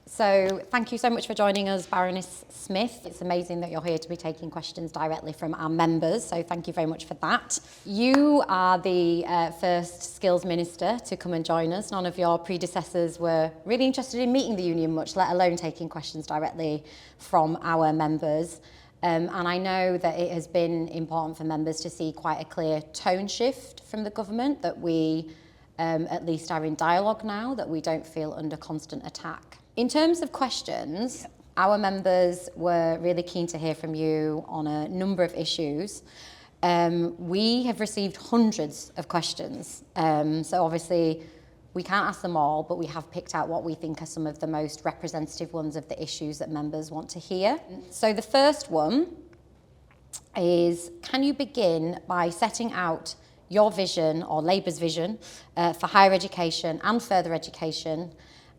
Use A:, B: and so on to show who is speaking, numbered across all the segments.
A: So thank you so much for joining us, Baroness Smith. It's amazing that you're here to be taking questions directly from our members, so thank you very much for that. You are the first skills minister to come and join us. None of your predecessors were really interested in meeting the union much, let alone taking questions directly from our members. And I know that it has been important for members to see quite a clear tone shift from the government, that we at least are in dialogue now, that we don't feel under constant attack. In terms of questions, our members were really keen to hear from you on a number of issues. We have received hundreds of questions, so obviously we can't ask them all, but we have picked out what we think are some of the most representative ones of the issues that members want to hear. So the first one is, can you begin by setting out your vision, or Labour's vision, for higher education and further education,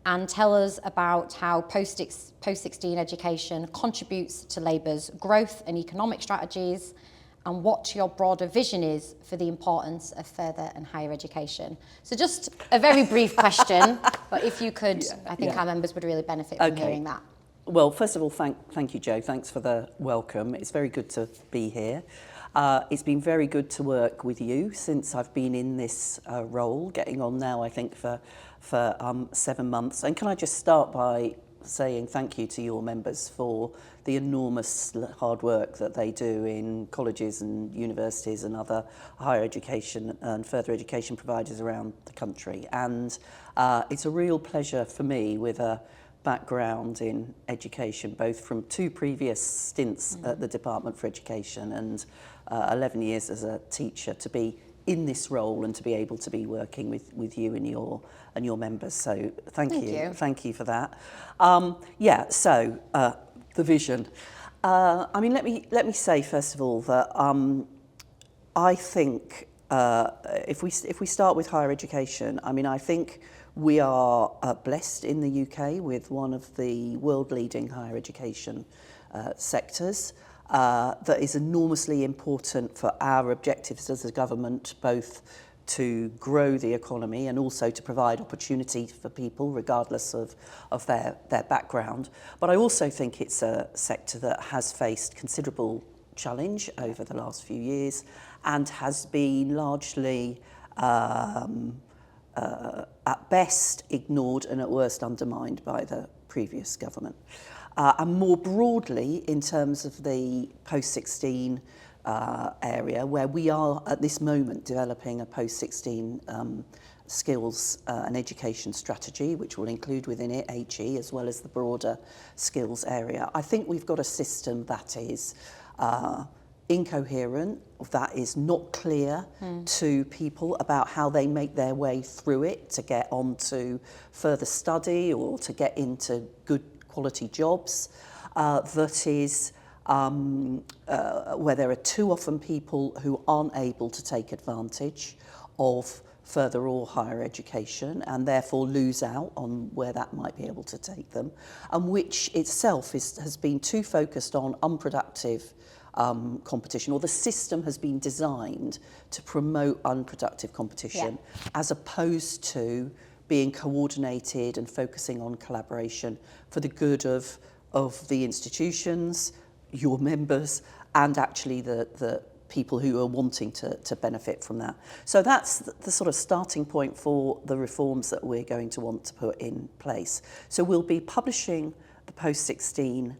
A: and tell us about how post-16 education contributes to Labour's growth and economic strategies, and what your broader vision is for the importance of further and higher education. So just a very brief question, but if you could, I think our members would really benefit from hearing that.
B: Well, first of all, thank you, Jo. Thanks for the welcome. It's very good to be here. It's been very good to work with you since I've been in this role, getting on now, I think, for 7 months. And can I just start by saying thank you to your members for the enormous hard work that they do in colleges and universities and other higher education and further education providers around the country. And it's a real pleasure for me, with a background in education, both from 2 previous stints at the Department for Education and 11 years as a teacher, to be in this role and to be able to be working with you and your members. So thank you for that. The vision. I mean, let me say first of all that I think if we start with higher education, I mean, I think we are blessed in the UK with one of the world-leading higher education sectors that is enormously important for our objectives as a government, both to grow the economy and also to provide opportunity for people regardless of their background. But I also think it's a sector that has faced considerable challenge over the last few years and has been largely at best ignored and at worst undermined by the previous government. And more broadly, in terms of the post-16 area, where we are at this moment developing a post-16 skills and education strategy, which will include within it HE as well as the broader skills area. I think we've got a system that is incoherent, that is not clear to people about how they make their way through it to get on to further study or to get into good quality jobs, that is where there are too often people who aren't able to take advantage of further or higher education and therefore lose out on where that might be able to take them, and which itself has been too focused on unproductive competition, or the system has been designed to promote unproductive competition as opposed to being coordinated and focusing on collaboration for the good of the institutions, your members, and actually the people who are wanting to benefit from that. So that's the sort of starting point for the reforms that we're going to want to put in place. So we'll be publishing the post-16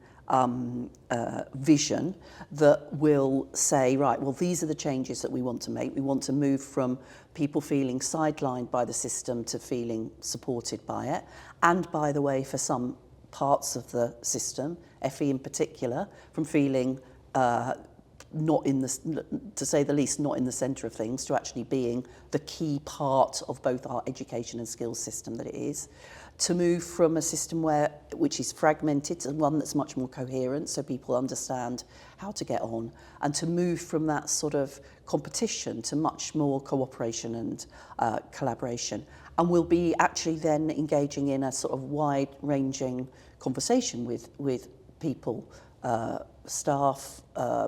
B: vision that will say, right, well, these are the changes that we want to make. We want to move from people feeling sidelined by the system to feeling supported by it. And by the way, for some parts of the system, FE in particular, from feeling not in the, to say the least, not in the centre of things, to actually being the key part of both our education and skills system that it is, to move from a system which is fragmented to one that's much more coherent, so people understand how to get on, and to move from that sort of competition to much more cooperation and collaboration. And we'll be actually then engaging in a sort of wide-ranging conversation with people, staff,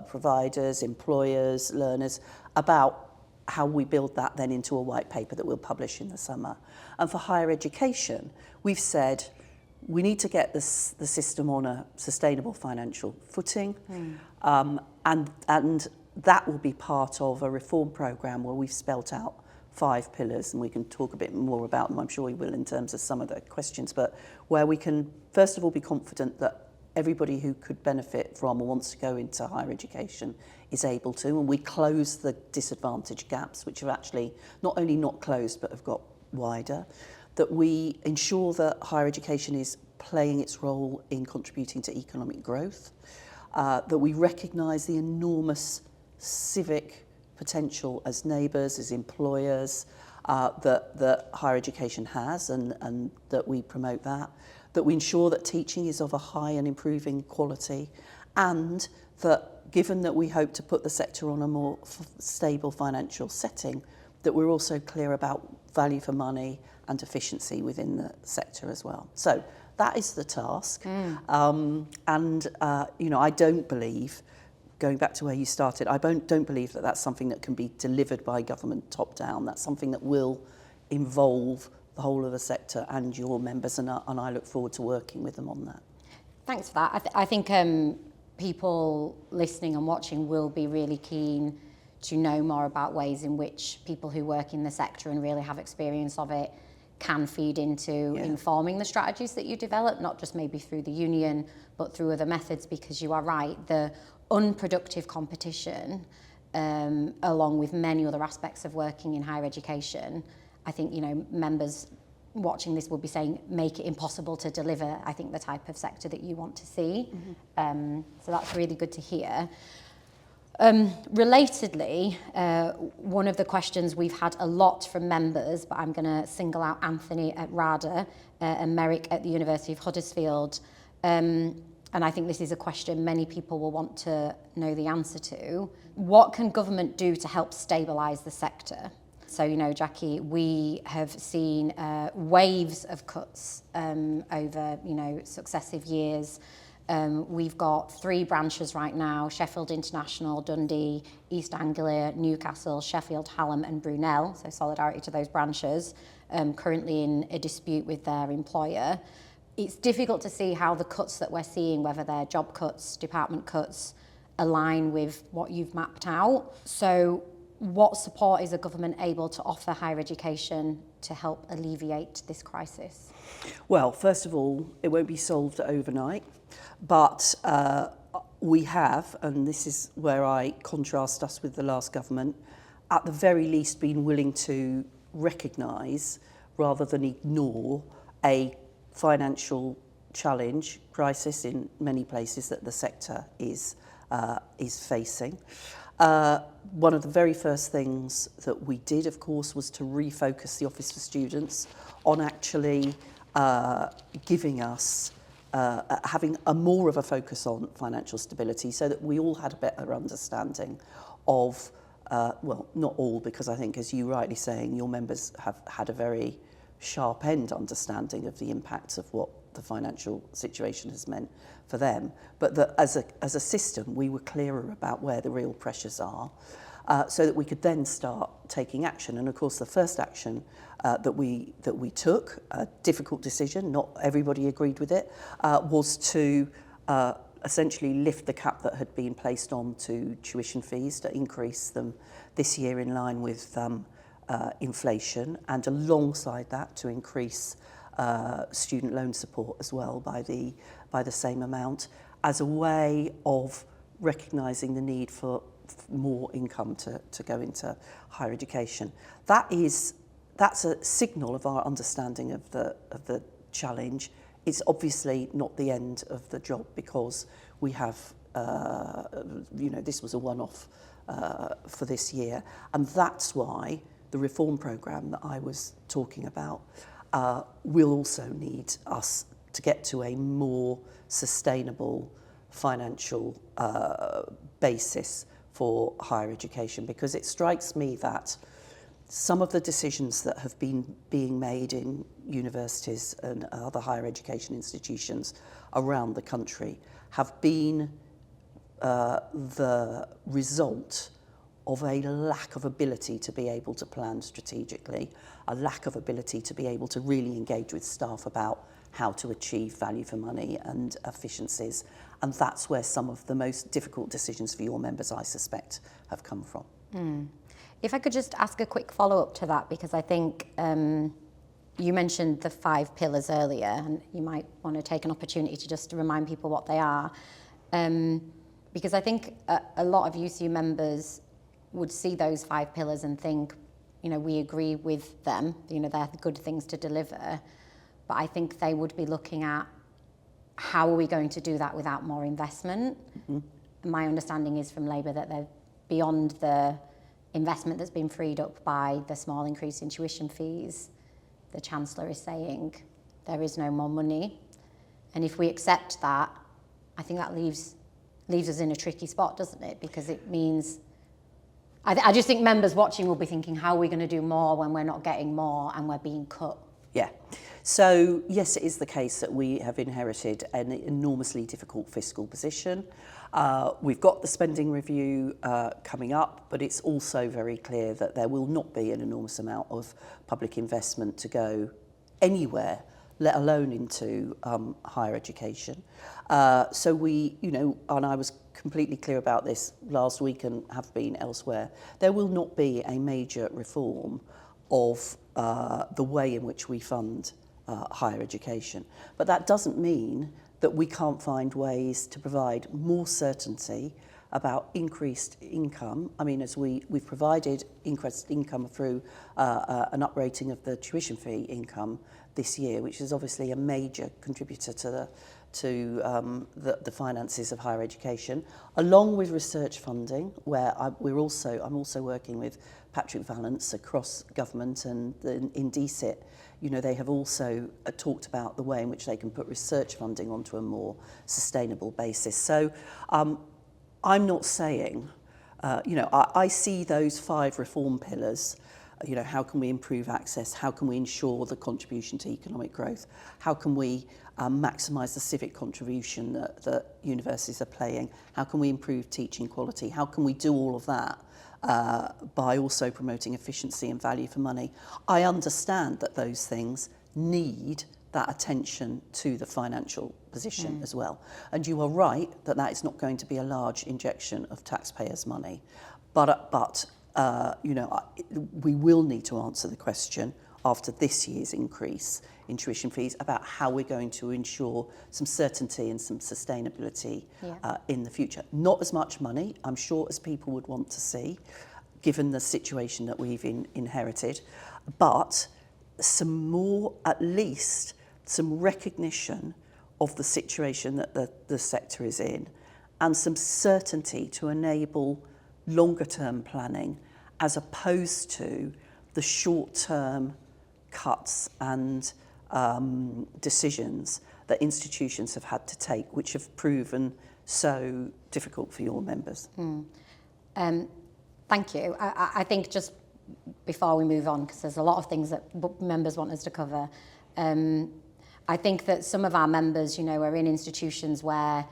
B: providers, employers, learners, about how we build that then into a white paper that we'll publish in the summer. And for higher education, we've said we need to get the system on a sustainable financial footing, and that will be part of a reform programme where we've spelt out 5 pillars, and we can talk a bit more about them, I'm sure we will, in terms of some of the questions, but where we can first of all be confident that everybody who could benefit from or wants to go into higher education is able to, and we close the disadvantage gaps, which have actually not only not closed but have got wider, that we ensure that higher education is playing its role in contributing to economic growth, that we recognise the enormous civic potential as neighbours, as employers, that higher education has, and that we promote that we ensure that teaching is of a high and improving quality, and that given that we hope to put the sector on a more stable financial setting, that we're also clear about value for money and efficiency within the sector as well. So that is the task. I don't believe, going back to where you started, I don't believe that that's something that can be delivered by government top down. That's something that will involve the whole of the sector and your members, and I look forward to working with them on that.
A: Thanks for that. I think people listening and watching will be really keen to know more about ways in which people who work in the sector and really have experience of it can feed into informing the strategies that you develop, not just maybe through the union, but through other methods, because you are right, the unproductive competition, along with many other aspects of working in higher education, I think, members watching this will be saying, make it impossible to deliver, I think, the type of sector that you want to see. So that's really good to hear. Relatedly, one of the questions we've had a lot from members, but I'm going to single out Anthony at RADA and Merrick at the University of Huddersfield. And I think this is a question many people will want to know the answer to. What can government do to help stabilise the sector? So, Jacqui, we have seen waves of cuts over, successive years. We've got 3 branches right now: Sheffield International, Dundee, East Anglia, Newcastle, Sheffield, Hallam and Brunel, so solidarity to those branches, currently in a dispute with their employer. It's difficult to see how the cuts that we're seeing, whether they're job cuts, department cuts, align with what you've mapped out. So what support is the government able to offer higher education to help alleviate this crisis?
B: Well, first of all, it won't be solved overnight, but we have, and this is where I contrast us with the last government, at the very least been willing to recognise, rather than ignore, a financial challenge, crisis in many places that the sector is facing. One of the very first things that we did, of course, was to refocus the Office for Students on actually giving us, having more of a focus on financial stability, so that we all had a better understanding of, well, not all, because I think, as you rightly saying, your members have had a very sharp-end understanding of the impacts of what the financial situation has meant for them, but that as a system we were clearer about where the real pressures are, so that we could then start taking action. And of course the first action that we took, a difficult decision, not everybody agreed with it, was to essentially lift the cap that had been placed on to tuition fees, to increase them this year in line with inflation, and alongside that to increase student loan support as well by the same amount, as a way of recognising the need for more income to go into higher education. That's a signal of our understanding of the challenge. It's obviously not the end of the job, because we have this was a one-off for this year, and that's why the reform programme that I was talking about will also need us to get to a more sustainable financial basis for higher education, because it strikes me that some of the decisions that have been being made in universities and other higher education institutions around the country have been the result of a lack of ability to be able to plan strategically, a lack of ability to be able to really engage with staff about how to achieve value for money and efficiencies. And that's where some of the most difficult decisions for your members, I suspect, have come from.
A: If I could just ask a quick follow-up to that, because I think you mentioned the 5 pillars earlier, and you might want to take an opportunity to just remind people what they are. Because I think a lot of UCU members would see those 5 pillars and think, we agree with them, they're good things to deliver. But I think they would be looking at, how are we going to do that without more investment? Mm-hmm. My understanding is from Labour that they're beyond the investment that's been freed up by the small increase in tuition fees. The Chancellor is saying there is no more money. And if we accept that, I think that leaves us in a tricky spot, doesn't it? Because it means, I just think members watching will be thinking, how are we going to do more when we're not getting more and we're being cut?
B: Yeah. So, yes, it is the case that we have inherited an enormously difficult fiscal position. We've got the spending review coming up, but it's also very clear that there will not be an enormous amount of public investment to go anywhere, let alone into higher education. So we, and I was completely clear about this last week and have been elsewhere, there will not be a major reform of the way in which we fund higher education. But that doesn't mean that we can't find ways to provide more certainty about increased income. I mean, as we've provided increased income through an uprating of the tuition fee income this year, which is obviously a major contributor to the finances of higher education, along with research funding, where I'm also working with Patrick Vallance across government and in DSIT. They have also talked about the way in which they can put research funding onto a more sustainable basis. So I'm not saying, I see those 5 reform pillars. How can we improve access? How can we ensure the contribution to economic growth? How can we maximise the civic contribution that universities are playing? How can we improve teaching quality? How can we do all of that by also promoting efficiency and value for money? I understand that those things need that attention to the financial position as well. And you are right that is not going to be a large injection of taxpayers' money. But we will need to answer the question after this year's increase in tuition fees about how we're going to ensure some certainty and some sustainability in the future. Not as much money, I'm sure, as people would want to see, given the situation that we've inherited, but some more, at least, some recognition of the situation that the sector is in, and some certainty to enable longer term planning as opposed to the short term cuts and decisions that institutions have had to take, which have proven so difficult for your members.
A: Thank you. I think just before we move on, because there's a lot of things that members want us to cover, I think that some of our members, are in institutions where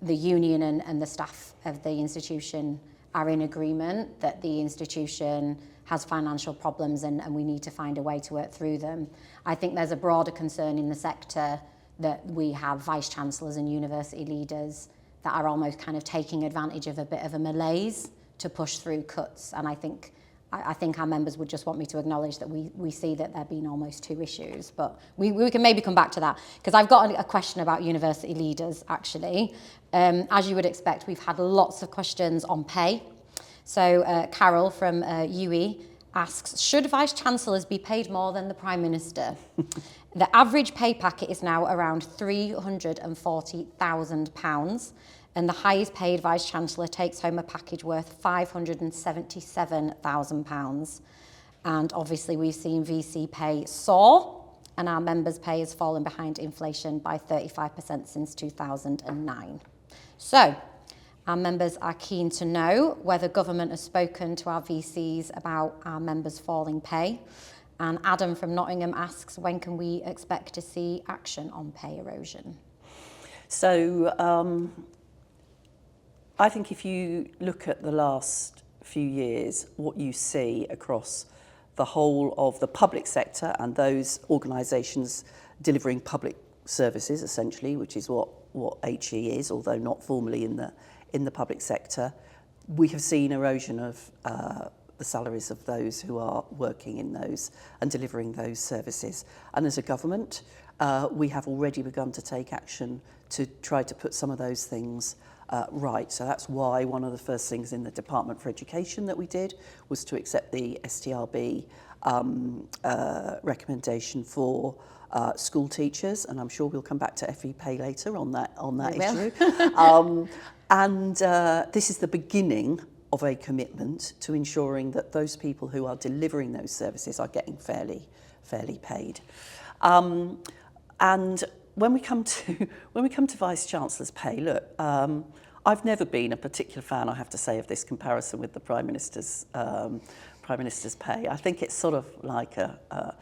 A: the union and the staff of the institution are in agreement that the institution has financial problems and we need to find a way to work through them. I think there's a broader concern in the sector that we have vice-chancellors and university leaders that are almost kind of taking advantage of a bit of a malaise to push through cuts. And I think our members would just want me to acknowledge that we see that there have been almost 2 issues, but we can maybe come back to that, because I've got a question about university leaders, actually. As you would expect, we've had lots of questions on pay. So Carol from UE asks, should Vice-Chancellors be paid more than the Prime Minister? The average pay packet is now around £340,000, and the highest paid Vice-Chancellor takes home a package worth £577,000. And obviously we've seen VC pay soar, and our members' pay has fallen behind inflation by 35% since 2009. So our members are keen to know whether government has spoken to our VCs about our members' falling pay. And Adam from Nottingham asks, when can we expect to see action on pay erosion?
B: So I think if you look at the last few years, what you see across the whole of the public sector and those organisations delivering public services, essentially, which is what HE is, although not formally in the public sector, we have seen erosion of the salaries of those who are working in those and delivering those services. And as a government, we have already begun to take action to try to put some of those things right. So that's why one of the first things in the Department for Education that we did was to accept the STRB recommendation for school teachers, and I'm sure we'll come back to FE pay later on that issue. And this is the beginning of a commitment to ensuring that those people who are delivering those services are getting fairly paid. And when we come to Vice Chancellor's pay, look, I've never been a particular fan, I have to say, of this comparison with the Prime Minister's pay. I think it's sort of like a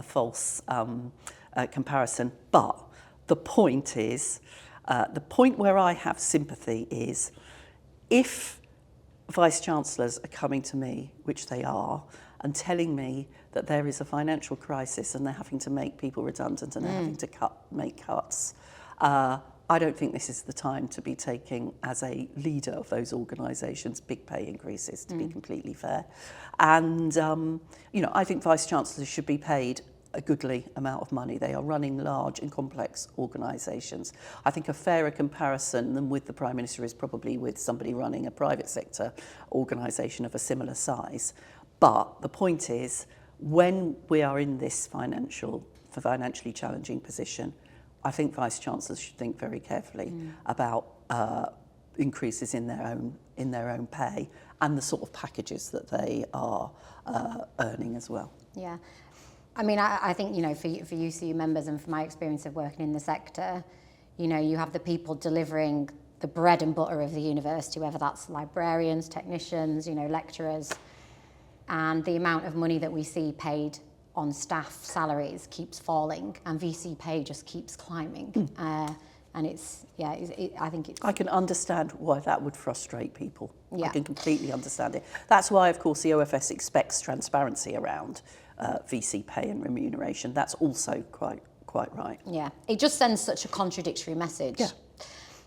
B: false comparison. But the point is, the point where I have sympathy is, if Vice Chancellors are coming to me, which they are, and telling me that there is a financial crisis and they're having to make people redundant and they're having to make cuts, I don't think this is the time to be taking, as a leader of those organisations, big pay increases, to be completely fair. And, I think Vice Chancellors should be paid a goodly amount of money. They are running large and complex organisations. I think a fairer comparison than with the Prime Minister is probably with somebody running a private sector organisation of a similar size. But the point is, when we are in this financially challenging position, I think Vice Chancellors should think very carefully about increases in their own pay and the sort of packages that they are earning as well.
A: Yeah. I mean, I think, for UCU members and from my experience of working in the sector, you have the people delivering the bread and butter of the university, whether that's librarians, technicians, lecturers, and the amount of money that we see paid on staff salaries keeps falling, and VC pay just keeps climbing. And I can
B: understand why that would frustrate people.
A: Yeah.
B: I can completely understand it. That's why, of course, the OFS expects transparency around VC pay and remuneration. That's also quite right.
A: Yeah, it just sends such a contradictory message.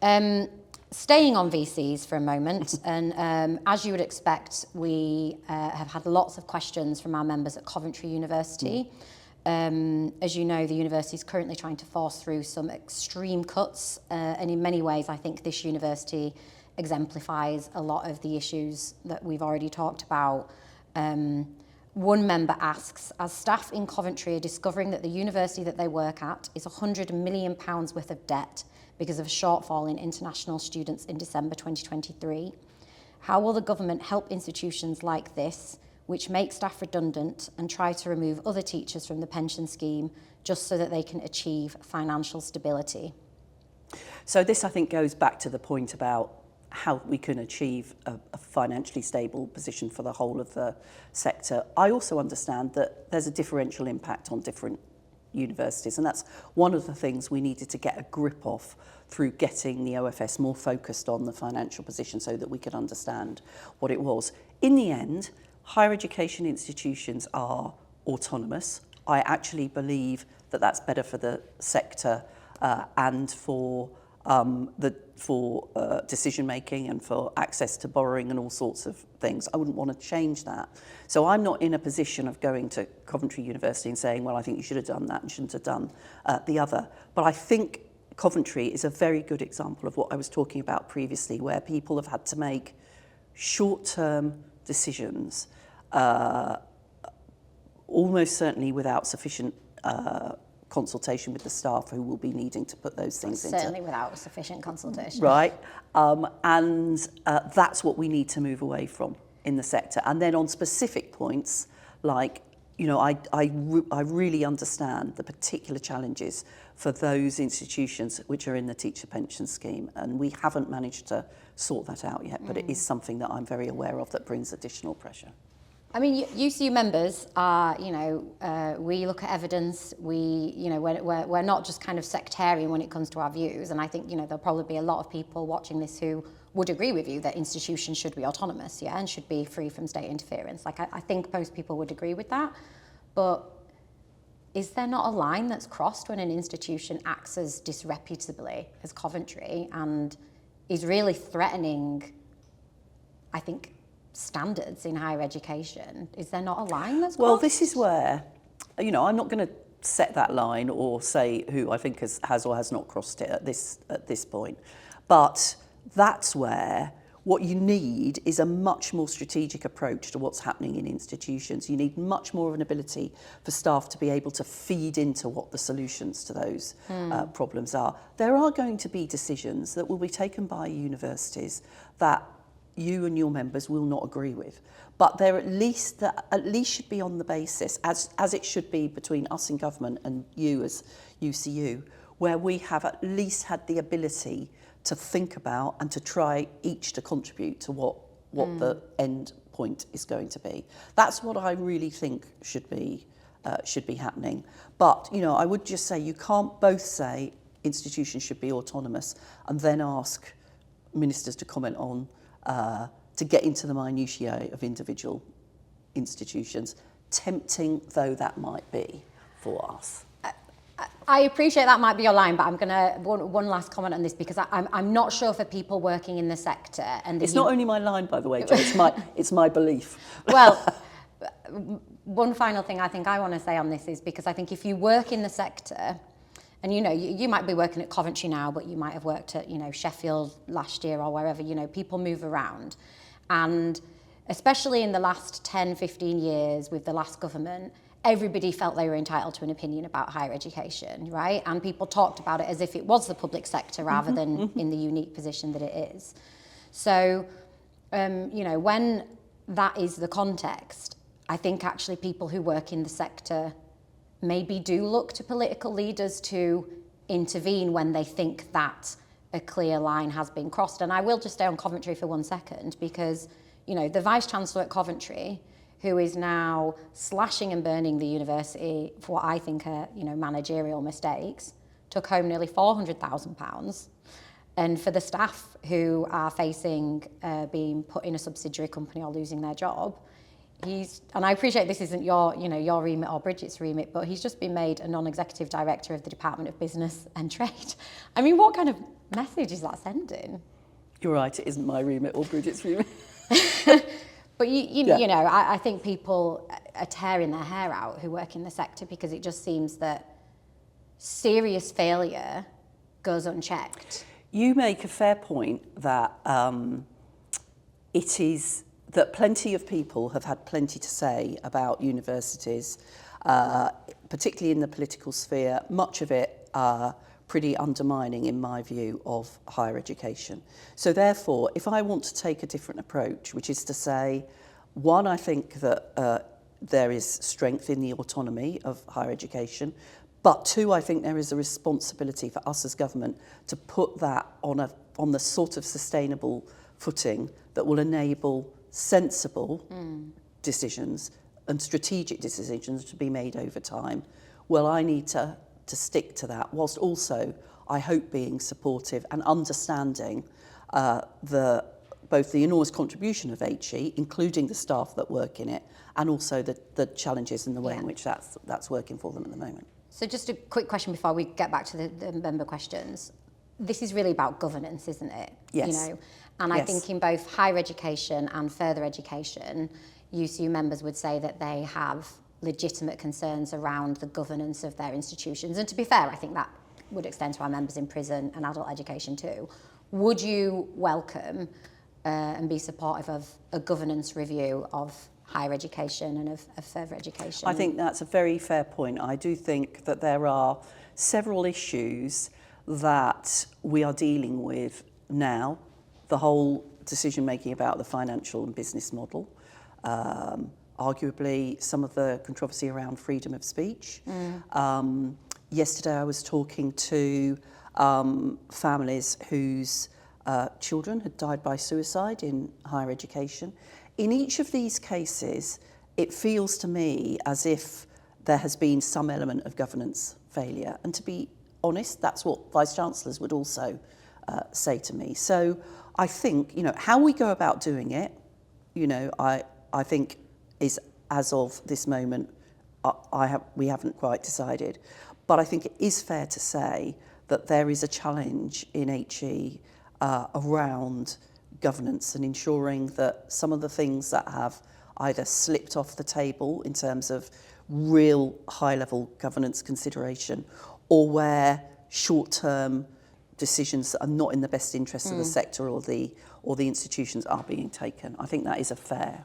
B: Yeah.
A: Staying on VCs for a moment, and as you would expect, we have had lots of questions from our members at Coventry University. As you know, the university is currently trying to force through some extreme cuts, and in many ways, I think this university exemplifies a lot of the issues that we've already talked about. One member asks, as staff in Coventry are discovering that the university that they work at is £100 million worth of debt because of a shortfall in international students in December 2023, how will the government help institutions like this, which make staff redundant and try to remove other teachers from the pension scheme just so that they can achieve financial stability?
B: So this, I think, goes back to the point about how we can achieve a financially stable position for the whole of the sector. I also understand that there's a differential impact on different universities, and that's one of the things we needed to get a grip of through getting the OFS more focused on the financial position so that we could understand what it was. In the end, higher education institutions are autonomous. I actually believe that that's better for the sector and for decision making and for access to borrowing and all sorts of things. I wouldn't want to change that. So I'm not in a position of going to Coventry University and saying, well, I think you should have done that and shouldn't have done the other. But I think Coventry is a very good example of what I was talking about previously, where people have had to make short-term decisions, almost certainly without sufficient consultation with the staff who will be needing to put those things into.
A: Certainly without sufficient consultation.
B: Right. And that's what we need to move away from in the sector. And then on specific points, like, I really understand the particular challenges for those institutions which are in the teacher pension scheme. And we haven't managed to sort that out yet, but it is something that I'm very aware of that brings additional pressure.
A: I mean, UCU members are, we look at evidence, we're not just kind of sectarian when it comes to our views. And I think, there'll probably be a lot of people watching this who would agree with you that institutions should be autonomous, and should be free from state interference. Like, I think most people would agree with that. But is there not a line that's crossed when an institution acts as disreputably as Coventry and is really threatening, I think, standards in higher education? Is there not a line that's crossed?
B: Well, this is where, I'm not going to set that line or say who I think has or has not crossed it at this point. But that's where what you need is a much more strategic approach to what's happening in institutions. You need much more of an ability for staff to be able to feed into what the solutions to those problems are. There are going to be decisions that will be taken by universities that you and your members will not agree with. But they're at least should be on the basis, as it should be between us in government and you as UCU, where we have at least had the ability to think about and to try each to contribute to what the end point is going to be. That's what I really think should be happening. But I would just say you can't both say institutions should be autonomous and then ask ministers to comment on to get into the minutiae of individual institutions, tempting though that might be for us.
A: I appreciate that might be your line, but I'm going to one last comment on this because I'm not sure for people working in the sector. And
B: it's not only my line, by the way, Jo, it's my belief.
A: Well, one final thing I think I want to say on this is because I think if you work in the sector, and you might be working at Coventry now, but you might have worked at Sheffield last year or wherever. People move around, and especially in the last 10, 15 years with the last government, everybody felt they were entitled to an opinion about higher education, right? And people talked about it as if it was the public sector rather than in the unique position that it is. So, when that is the context, I think actually people who work in the sector maybe do look to political leaders to intervene when they think that a clear line has been crossed. And I will just stay on Coventry for 1 second because, the Vice-Chancellor at Coventry, who is now slashing and burning the university for what I think are, managerial mistakes, took home nearly £400,000. And for the staff who are facing being put in a subsidiary company or losing their job, and I appreciate this isn't your remit or Bridget's remit, but he's just been made a non-executive director of the Department of Business and Trade. I mean, what kind of message is that sending?
B: You're right, it isn't my remit or Bridget's remit.
A: But I think people are tearing their hair out who work in the sector because it just seems that serious failure goes unchecked.
B: You make a fair point that it is that plenty of people have had plenty to say about universities, particularly in the political sphere, much of it pretty undermining, in my view, of higher education. So therefore, if I want to take a different approach, which is to say, one, I think that there is strength in the autonomy of higher education, but two, I think there is a responsibility for us as government to put that on the sort of sustainable footing that will enable sensible decisions and strategic decisions to be made over time. Well, I need to stick to that, whilst also, I hope, being supportive and understanding both the enormous contribution of HE, including the staff that work in it, and also the challenges and the way in which that's working for them at the moment.
A: So just a quick question before we get back to the member questions. This is really about governance, isn't it?
B: Yes.
A: And I think in both higher education and further education, UCU members would say that they have legitimate concerns around the governance of their institutions. And to be fair, I think that would extend to our members in prison and adult education too. Would you welcome and be supportive of a governance review of higher education and of further education?
B: I think that's a very fair point. I do think that there are several issues that we are dealing with now. The whole decision making about the financial and business model, arguably some of the controversy around freedom of speech. Yesterday I was talking to families whose children had died by suicide in higher education. In each of these cases, it feels to me as if there has been some element of governance failure. And to be honest, that's what Vice-Chancellors would also say to me. So I think, how we go about doing it, I think is, as of this moment, we haven't quite decided. But I think it is fair to say that there is a challenge in HE around governance and ensuring that some of the things that have either slipped off the table in terms of real high-level governance consideration, or where short-term decisions that are not in the best interest of the sector or the institutions are being taken. I think that is a fair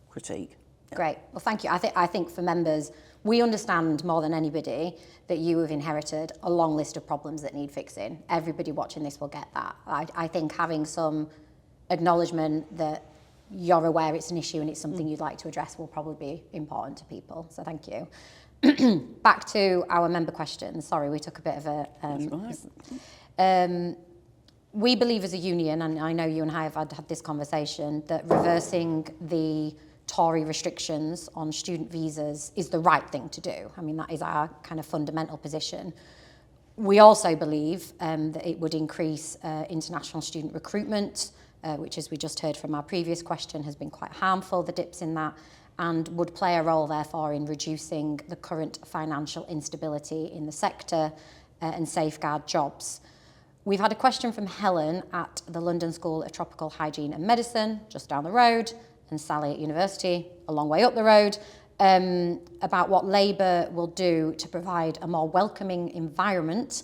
B: critique. Yeah.
A: Great. Well, thank you. I think for members, we understand more than anybody that you have inherited a long list of problems that need fixing. Everybody watching this will get that. I think having some acknowledgement that you're aware it's an issue and it's something you'd like to address will probably be important to people. So thank you. Back to our member questions. Sorry, we took a bit of a...
B: That's right.
A: We believe as a union, and I know you and I have had this conversation, that reversing the Tory restrictions on student visas is the right thing to do. I mean, that is our kind of fundamental position. We also believe that it would increase international student recruitment, which, as we just heard from our previous question, has been quite harmful, the dips in that, and would play a role, therefore, in reducing the current financial instability in the sector and safeguard jobs. We've had a question from Helen at the London School of Tropical Hygiene and Medicine, just down the road, and Sally at university, a long way up the road, about what Labour will do to provide a more welcoming environment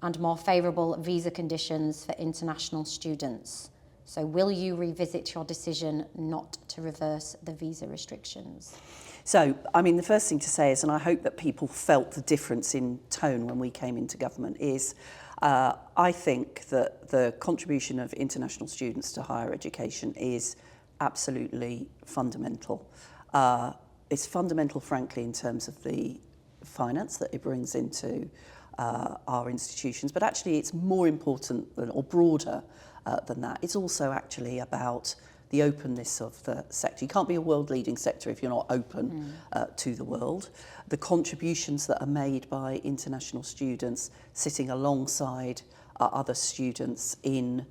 A: and more favourable visa conditions for international students. So will you revisit your decision not to reverse the visa restrictions?
B: So, I mean, the first thing to say is, and I hope that people felt the difference in tone when we came into government, is I think that the contribution of international students to higher education is absolutely fundamental. It's fundamental, frankly, in terms of the finance that it brings into our institutions, but actually it's more important than, or broader than that. It's also actually about the openness of the sector. You can't be a world-leading sector if you're not open to the world. The contributions that are made by international students sitting alongside other students in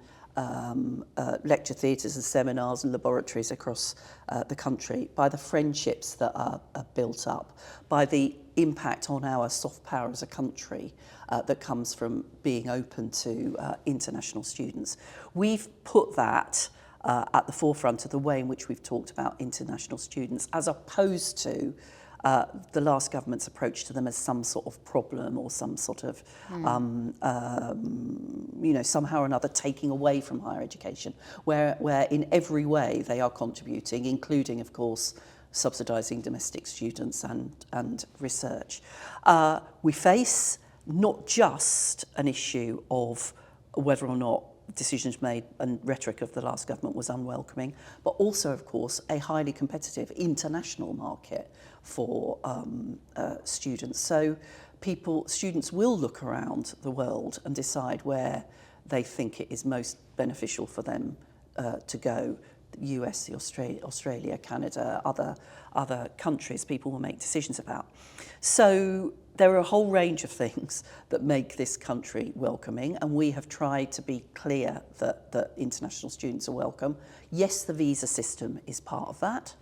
B: lecture theatres and seminars and laboratories across the country, by the friendships that are built up, by the impact on our soft power as a country that comes from being open to international students. We've put that at the forefront of the way in which we've talked about international students, as opposed to the last government's approach to them as some sort of problem or some sort of, somehow or another taking away from higher education, where in every way they are contributing, including, of course, subsidising domestic students and research. We face not just an issue of whether or not decisions made and rhetoric of the last government was unwelcoming, but also, of course, a highly competitive international market for students. So students will look around the world and decide where they think it is most beneficial for them to go. The US, Australia, Canada, other countries people will make decisions about. So there are a whole range of things that make this country welcoming, and we have tried to be clear that international students are welcome. Yes, the visa system is part of that.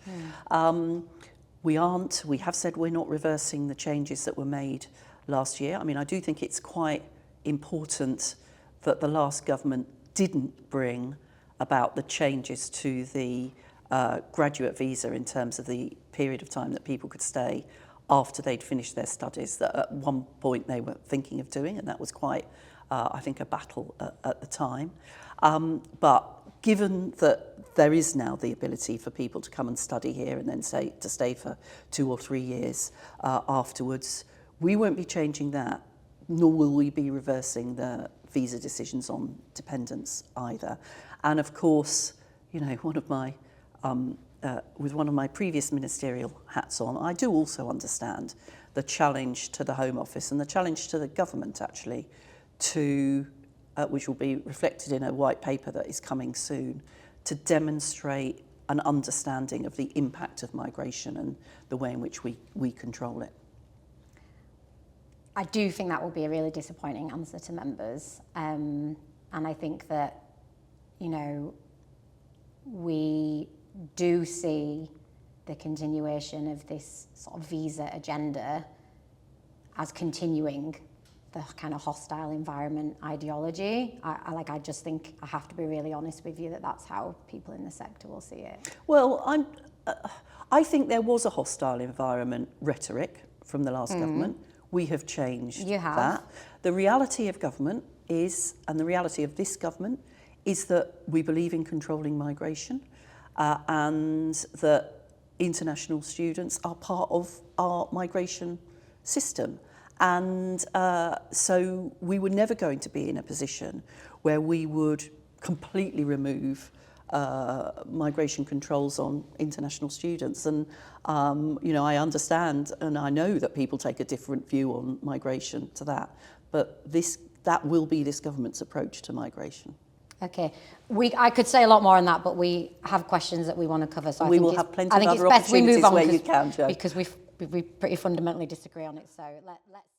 B: We have said we're not reversing the changes that were made last year. I mean, I do think it's quite important that the last government didn't bring about the changes to the graduate visa in terms of the period of time that people could stay after they'd finished their studies, that at one point they were thinking of doing, and that was quite, I think, a battle at the time. But given that there is now the ability for people to come and study here and then to stay for 2 or 3 years afterwards, we won't be changing that, nor will we be reversing the visa decisions on dependents either. And of course, with one of my previous ministerial hats on, I do also understand the challenge to the Home Office and the challenge to the government, actually, which will be reflected in a white paper that is coming soon, to demonstrate an understanding of the impact of migration and the way in which we control it.
A: I do think that will be a really disappointing answer to members. And I think that, we do see the continuation of this sort of visa agenda as continuing the kind of hostile environment ideology. I just think I have to be really honest with you that that's how people in the sector will see it.
B: Well, I think there was a hostile environment rhetoric from the last government. We have changed that. The reality of government is, and the reality of this government, is that we believe in controlling migration and that international students are part of our migration system. And so we were never going to be in a position where we would completely remove migration controls on international students. And, I understand and I know that people take a different view on migration to that, but that will be this government's approach to migration.
A: Okay, I could say a lot more on that, but we have questions that we want to cover. So
B: we will have plenty of other opportunities where you can, Jo.
A: Because we pretty fundamentally disagree on it. So let's.